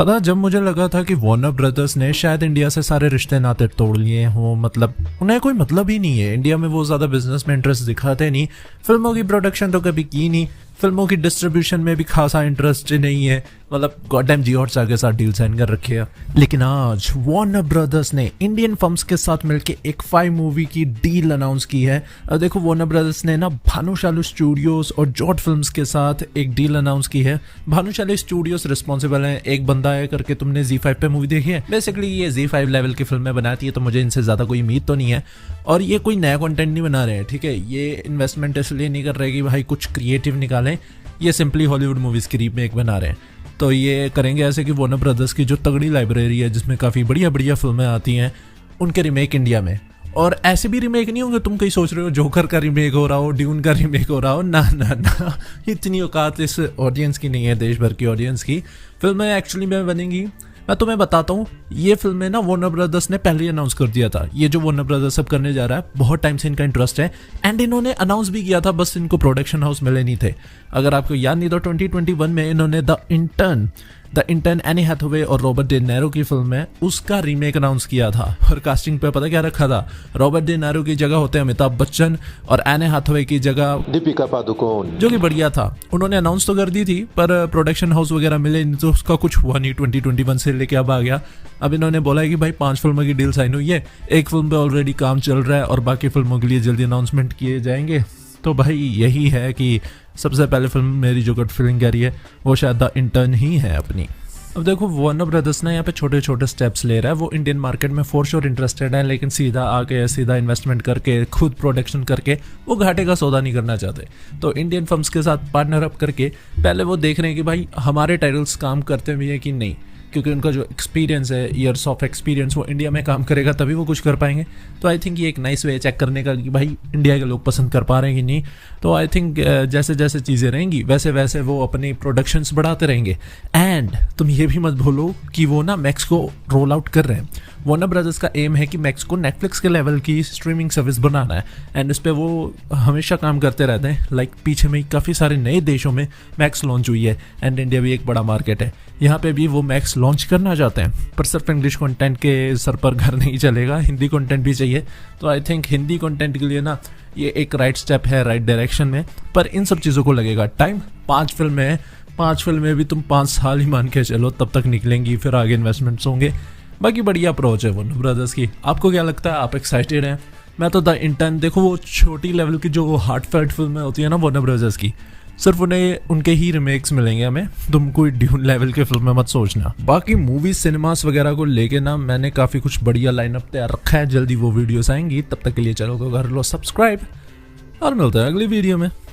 पता जब मुझे लगा था कि वार्नर ब्रदर्स ने शायद इंडिया से सारे रिश्ते नाते तोड़ लिए हों, मतलब उन्हें कोई मतलब ही नहीं है इंडिया में, वो ज़्यादा बिजनेस में इंटरेस्ट दिखाते नहीं, फिल्मों की प्रोडक्शन तो कभी की नहीं, फिल्मों की डिस्ट्रीब्यूशन में भी खासा इंटरेस्ट नहीं है, मतलब गॉडडैम जियो हॉटस्टार के साथ डील साइन कर रखी है। लेकिन आज वार्नर ब्रदर्स ने इंडियन फिल्म्स के साथ मिलकर एक 5 मूवी की डील अनाउंस की है। अब देखो वार्नर ब्रदर्स ने ना भानुशाली स्टूडियोज और जॉट फिल्म्स के साथ एक डील अनाउंस की है। भानुशाली स्टूडियोज रिस्पॉन्सिबल है एक बंदा है करके, तुमने Z5 पे मूवी देखी है, बेसिकली ये Z5 लेवल की फिल्में बनाती है, तो मुझे इनसे ज़्यादा कोई उम्मीद तो नहीं है। और ये कोई नया कंटेंट नहीं बना रहे हैं, ठीक है, ये इन्वेस्टमेंट इसलिए नहीं कर रहे कि भाई कुछ क्रिएटिव निकालें, ये सिंपली हॉलीवुड मूवीज़ की रीमेक बना रहे हैं। तो ये करेंगे ऐसे कि वार्नर ब्रदर्स की जो तगड़ी लाइब्रेरी है जिसमें काफ़ी बढ़िया बढ़िया फिल्में आती हैं, उनके रीमेक इंडिया में। और ऐसे भी रीमेक नहीं होंगे, तुम कहीं सोच रहे हो जोकर का रीमेक हो रहा हो, ड्यून का रीमेक हो रहा हो, ना ना ना, इतनी औकात इस ऑडियंस की नहीं है, देश भर की ऑडियंस की। फिल्में एक्चुअली में बनेंगी, मैं तुम्हें बताता हूँ, ये फिल्में ना वार्नर ब्रदर्स ने पहले ही अनाउंस कर दिया था। ये जो वार्नर ब्रदर्स सब करने जा रहा है, बहुत टाइम से इनका इंटरेस्ट है एंड इन्होंने अनाउंस भी किया था, बस इनको प्रोडक्शन हाउस मिले नहीं थे। अगर आपको याद नहीं तो 2021 में इन्होंने द इंटर्न एनी हैथवे और रॉबर्ट डे नीरो की फिल्म है, उसका रीमेक अनाउंस किया था। और कास्टिंग पे पता क्या रखा था, रॉबर्ट डे नीरो की जगह होते अमिताभ बच्चन और एनी हैथवे की जगह दीपिका पादुकोण, जो कि बढ़िया था। उन्होंने अनाउंस तो कर दी थी पर प्रोडक्शन हाउस वगैरह मिले नहीं, तो उसका कुछ हुआ नहीं। 2021 से लेके अब आ गया। अब इन्होंने बोला है कि भाई 5 फिल्मों की डील साइन हुई है, एक फिल्म पे ऑलरेडी काम चल रहा है और बाकी फिल्मों के लिए जल्दी अनाउंसमेंट किए जाएंगे। तो भाई यही है कि सबसे पहले फिल्म मेरी जो गट फीलिंग कह रही है वो शायद द इंटर्न ही है अपनी। अब देखो वार्नर ब्रदर्स ना यहाँ पे छोटे छोटे स्टेप्स ले रहा है, वो इंडियन मार्केट में फॉर श्योर इंटरेस्टेड है, लेकिन सीधा आके सीधा इन्वेस्टमेंट करके खुद प्रोडक्शन करके वो घाटे का सौदा नहीं करना चाहते। तो इंडियन फिल्म्स के साथ पार्टनर अप करके पहले वो देख रहे हैं कि भाई हमारे टाइटल्स काम करते भी है कि नहीं, क्योंकि उनका जो एक्सपीरियंस है, ईयर्स ऑफ एक्सपीरियंस, वो इंडिया में काम करेगा तभी वो कुछ कर पाएंगे। तो आई थिंक ये एक नाइस वे चेक करने का कि भाई इंडिया के लोग पसंद कर पा रहे हैं कि नहीं। तो आई थिंक जैसे जैसे चीज़ें रहेंगी वैसे वैसे वो अपनी प्रोडक्शंस बढ़ाते रहेंगे। एंड तुम ये भी मत भूलो कि वो ना मैक्स को रोल आउट कर रहे हैं। वार्नर ब्रदर्स का एम है कि मैक्स को नेटफ्लिक्स के लेवल की स्ट्रीमिंग सर्विस बनाना है एंड इस पर वो हमेशा काम करते रहते हैं। लाइक पीछे में काफ़ी सारे नए देशों में मैक्स लॉन्च हुई है एंड इंडिया भी एक बड़ा मार्केट है, यहाँ पे भी वो मैक्स लॉन्च करना चाहते हैं। पर सिर्फ इंग्लिश कंटेंट के सर पर घर नहीं चलेगा, हिंदी कंटेंट भी चाहिए। तो आई थिंक हिंदी कंटेंट के लिए ना ये एक राइट स्टेप है राइट डायरेक्शन में, पर इन सब चीज़ों को लगेगा टाइम। 5 फिल्में हैं, 5 फिल्में भी तुम 5 साल ही मान के चलो, तब तक निकलेंगी, फिर आगे इन्वेस्टमेंट्स होंगे। बाकी बढ़िया अप्रोच है वार्नर ब्रदर्स की। आपको क्या लगता है, आप एक्साइटेड हैं? मैं तो द इंटर्न, देखो वो छोटी लेवल की जो हार्टफेल्ट फिल्में होती है ना वार्नर ब्रदर्स की, सिर्फ उन्हें उनके ही रिमेक्स मिलेंगे हमें, तुम कोई ड्यून लेवल के फिल्म में मत सोचना। बाकी मूवी सिनेमास वगैरह को लेके ना मैंने काफ़ी कुछ बढ़िया लाइनअप तैयार रखा है, जल्दी वो वीडियोस आएंगी। तब तक के लिए चलो घर लो सब्सक्राइब और मिलते हैं अगली वीडियो में।